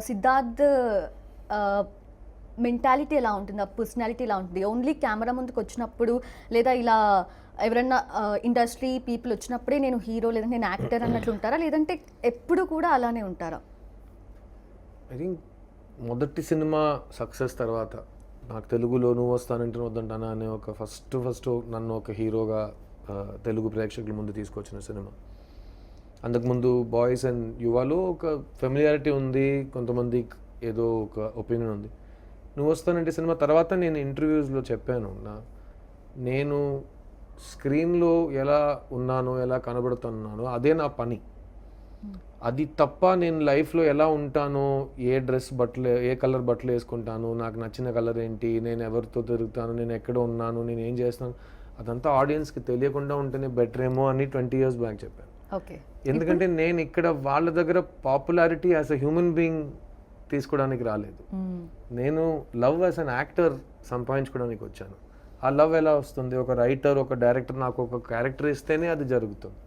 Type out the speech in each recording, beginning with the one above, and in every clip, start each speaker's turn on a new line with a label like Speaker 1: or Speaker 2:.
Speaker 1: Siddharth mentality ఎలా ఉంటుంది, ఆ పర్సనాలిటీ ఎలా ఉంటుంది? ఓన్లీ కెమెరా ముందుకు వచ్చినప్పుడు లేదా ఇలా ఎవరన్నా ఇండస్ట్రీ పీపుల్ వచ్చినప్పుడే నేను హీరో లేదంటే నేను యాక్టర్ అన్నట్లు ఉంటారా, లేదంటే ఎప్పుడు కూడా అలానే ఉంటారా?
Speaker 2: ఐ థింక్ మొదటి సినిమా సక్సెస్ తర్వాత నాకు తెలుగులో నువ్వు వస్తానంటే వద్దంటానా అనే ఒక ఫస్ట్ నన్ను ఒక హీరోగా తెలుగు ప్రేక్షకుల ముందు తీసుకొచ్చిన సినిమా. అంతకుముందు బాయ్స్ అండ్ యువాలో ఒక ఫెమిలియారిటీ ఉంది, కొంతమంది ఏదో ఒక ఒపీనియన్ ఉంది. నువ్వు వస్తానంటే సినిమా తర్వాత నేను ఇంటర్వ్యూస్లో చెప్పాను, నేను స్క్రీన్లో ఎలా ఉన్నానో ఎలా కనబడుతున్నానో అదే నా పని. అది తప్ప నేను లైఫ్లో ఎలా ఉంటానో, ఏ కలర్ బట్టలు వేసుకుంటాను, నాకు నచ్చిన కలర్ ఏంటి, నేను ఎవరితో తిరుగుతాను, నేను ఎక్కడ ఉన్నాను, నేను ఏం చేస్తాను, అదంతా ఆడియన్స్కి తెలియకుండా ఉంటేనే బెటర్ ఏమో అని 20 years బ్యాక్ చెప్పాను. ఎందుకంటే నేను ఇక్కడ వాళ్ళ దగ్గర popularity as a human being తీసుకోవడానికి రాలేదు. నేను లవ్ యాజ్ అన్ యాక్టర్ సంపాదించుకోవడానికి వచ్చాను. ఆ లవ్ ఎలా వస్తుంది? ఒక రైటర్, ఒక డైరెక్టర్ నాకు ఒక క్యారెక్టర్ ఇస్తేనే అది జరుగుతుంది.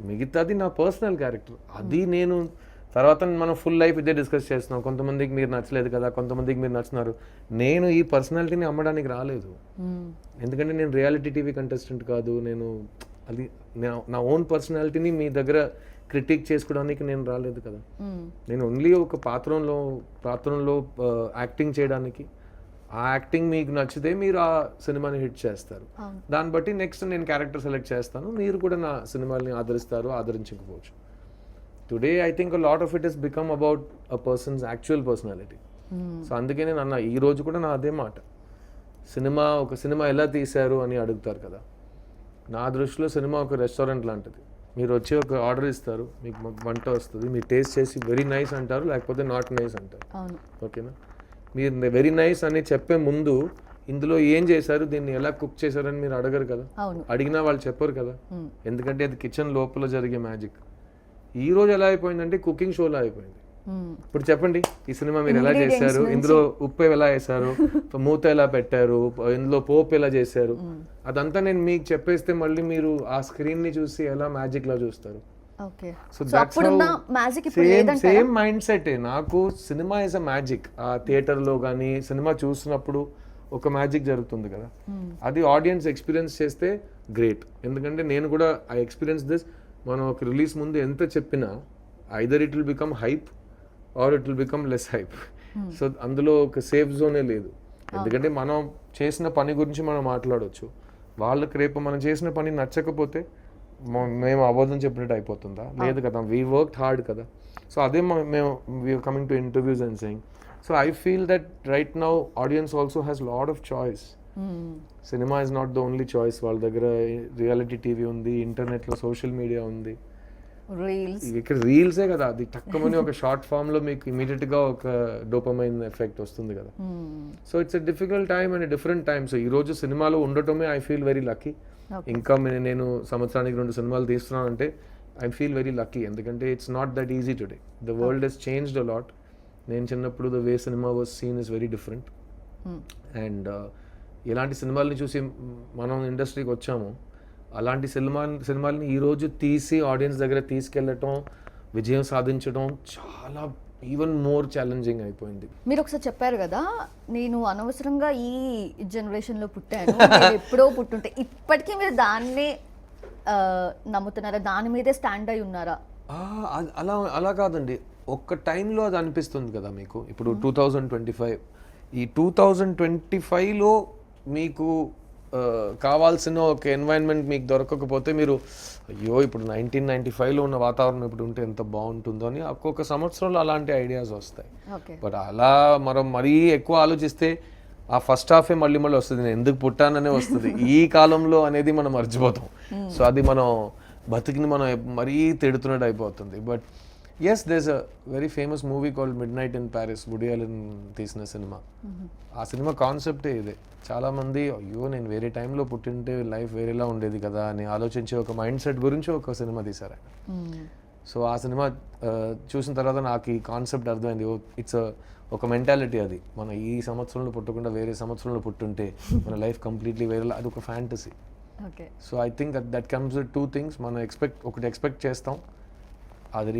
Speaker 2: మిగతాది నా పర్సనల్ క్యారెక్టర్. అది నేను తర్వాత మనం ఫుల్ లైఫ్ ఇదే డిస్కస్ చేస్తున్నాం. కొంతమందికి మీరు నచ్చలేదు కదా, కొంతమందికి మీరు నచ్చున్నారు. నేను ఈ పర్సనాలిటీని అమ్మడానికి రాలేదు. ఎందుకంటే నేను రియాలిటీ టీవీ కంటెస్టెంట్ కాదు. నేను అది నా ఓన్ పర్సనాలిటీని మీ దగ్గర క్రిటిక్ చేసుకోవడానికి నేను రాలేదు కదా. నేను ఓన్లీ ఒక పాత్రంలో యాక్టింగ్ చేయడానికి. ఆ యాక్టింగ్ మీకు నచ్చితే మీరు ఆ సినిమాని హిట్ చేస్తారు. దాన్ని బట్టి నెక్స్ట్ నేను క్యారెక్టర్ సెలెక్ట్ చేస్తాను, మీరు కూడా నా సినిమాని ఆదరిస్తారు, ఆదరించకపోవచ్చు. Today I think a lot of it is become about a person's actual personality. So అందుకే నేను అన్న ఈ రోజు కూడా నా అదే మాట, ఒక సినిమా ఎలా తీశారు అని అడుగుతారు కదా. నా దృష్టిలో సినిమా ఒక రెస్టారెంట్ లాంటిది. మీరు వచ్చి ఒక ఆర్డర్ ఇస్తారు, మీకు వంట వస్తుంది, మీరు టేస్ట్ చేసి వెరీ నైస్ అంటారు, లేకపోతే నాట్ నైస్ అంటారు. ఓకేనా? మీరు వెరీ నైస్ అని చెప్పే ముందు ఇందులో ఏం చేశారు, దీన్ని ఎలా కుక్ చేశారని మీరు అడగరు కదా. అడిగినా వాళ్ళు చెప్పరు కదా, ఎందుకంటే అది కిచెన్ లోపల జరిగే మ్యాజిక్. ఈ రోజు ఎలా అయిపోయిందంటే కుకింగ్ షోలో అయిపోయింది. ఇప్పుడు చెప్పండి, ఈ సినిమా మీరు ఎలా చేశారు, ఇందులో ఉప్పు ఎలా వేశారు, మూత ఎలా పెట్టారు, ఇందులో పోపు ఎలా చేశారు, అదంతా నేను మీకు చెప్పేస్తే మళ్ళీ మీరు ఆ స్క్రీన్ ని చూసి ఎలా మ్యాజిక్ లా చూస్తారు. So same mind set. నాకు సినిమా ఇస్ అ మ్యాజిక్. ఆ థియేటర్ లో కానీ సినిమా చూసినప్పుడు ఒక మ్యాజిక్ జరుగుతుంది కదా, అది ఆడియన్స్ ఎక్స్పీరియన్స్ చేస్తే గ్రేట్. ఎందుకంటే నేను కూడా ఐ ఎక్స్పీరియన్స్ దిస్. మనం ఒక రిలీజ్ ముందు ఎంత చెప్పినా either it will become hype or it will become less hype. So అందులో ఒక సేఫ్ జోనే లేదు. ఎందుకంటే మనం చేసిన పని గురించి మనం మాట్లాడవచ్చు, వాళ్ళకి రేపు మనం చేసిన పని నచ్చకపోతే మేము అబద్ధం చెప్పినట్టు అయిపోతుందా? లేదు కదా, వీ వర్క్డ్ హార్డ్ కదా. సో అదే మేము we're coming to interviews and saying. So I feel that right now audience also has lot of choice. Cinema is not the only choice. వాళ్ళ దగ్గర రియాలిటీ టీవీ ఉంది, ఇంటర్నెట్లో సోషల్ మీడియా ఉంది, ఇక్కడ రీల్సే కదా, అది తక్కువని ఒక షార్ట్ ఫామ్ లో మీకు ఇమీడియట్ గా ఒక డోపమైన్ ఎఫెక్ట్ వస్తుంది కదా. So it's a difficult time and different time. So ఈ రోజు సినిమాలో ఉండటమే ఐ ఫీల్ వెరీ లక్కీ. ఇంకా నేను సంవత్సరానికి 2 సినిమాలు తీస్తున్నానంటే ఐ ఫీల్ వెరీ లక్కీ. ఎందుకంటే it's not that easy today. The world has changed a lot. నేను చిన్నప్పుడు the way cinema was scene is very different. And ఎలాంటి సినిమాలని చూసి మనం ఇండస్ట్రీకి వచ్చామో అలాంటి సినిమాలని ఈరోజు తీసి ఆడియన్స్ దగ్గర తీసుకెళ్ళటం, విజయం సాధించడం చాలా ఈవెన్ మోర్ ఛాలెంజింగ్ అయిపోయింది.
Speaker 1: మీరు ఒకసారి చెప్పారు కదా, నేను అనవసరంగా ఈ జనరేషన్లో పుట్టాను, ఎప్పుడో పుట్టుంటే. ఇప్పటికీ మీరు దాన్నే నమ్ముతున్నారా? దాని మీదే స్టాండ్ అయి ఉన్నారా?
Speaker 2: అలా కాదండి, ఒక్క టైంలో అది అనిపిస్తుంది కదా మీకు. ఇప్పుడు 2025, ఈ 2025లో మీకు కావాల్సిన ఒక ఎన్వైరన్మెంట్ మీకు దొరకకపోతే మీరు అయ్యో ఇప్పుడు 1995లో ఉన్న వాతావరణం ఇప్పుడు ఉంటే ఎంత బాగుంటుందో అని ఒక్కొక్క సంవత్సరంలో అలాంటి ఐడియాస్ వస్తాయి. బట్ అలా మనం మరీ ఎక్కువ ఆలోచిస్తే ఆ ఫస్ట్ హాఫే మళ్ళీ వస్తుంది, నేను ఎందుకు పుట్టాననే వస్తుంది ఈ కాలంలో అనేది మనం మర్చిపోతాం. సో అది మనం బతికిని మనం మరీ తిడుతున్నట్టు అయిపోతుంది. But yes, there's a very famous movie called Midnight in Paris, woody Allen తీసిన సినిమా. ఆ సినిమా కాన్సెప్టే ఇదే. చాలామంది అయ్యో నేను వేరే టైంలో పుట్టింటే లైఫ్ వేరేలా ఉండేది కదా అని ఆలోచించే ఒక మైండ్ సెట్ గురించి ఒక సినిమా తీశారు ఆయన. సో ఆ సినిమా చూసిన తర్వాత నాకు ఈ కాన్సెప్ట్ అర్థమైంది. ఇట్స్ ఒక మెంటాలిటీ అది. మనం ఈ సంవత్సరంలో పుట్టకుండా వేరే సంవత్సరంలో పుట్టుంటే మన లైఫ్ కంప్లీట్లీ వేరేలా, అది ఒక fantasy. So I think that comes with 2 things. మనం ఒకటి ఎక్స్పెక్ట్ చేస్తాం, అది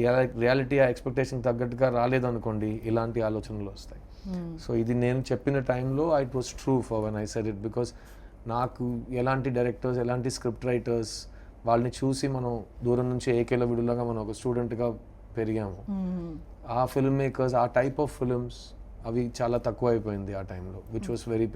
Speaker 2: రియాలిటీ ఆ ఎక్స్పెక్టేషన్ తగ్గట్టుగా రాలేదనుకోండి ఇలాంటి ఆలోచనలు వస్తాయి. సో ఇది నేను చెప్పిన టైంలో it was true for when I said it, because నాకు ఎలాంటి డైరెక్టర్స్ ఎలాంటి స్క్రిప్ట్ రైటర్స్ వాళ్ళని చూసి మనం దూరం నుంచి ఏకేల విడులాగా మనం ఒక స్టూడెంట్గా పెరిగాము. ఆ ఫిల్మ్ మేకర్స్ ఆ టైప్ ఆఫ్ ఫిల్మ్స్ అవి చాలా తక్కువ అయిపోయింది ఆ టైంలో, విచ్ వాస్ వెరీ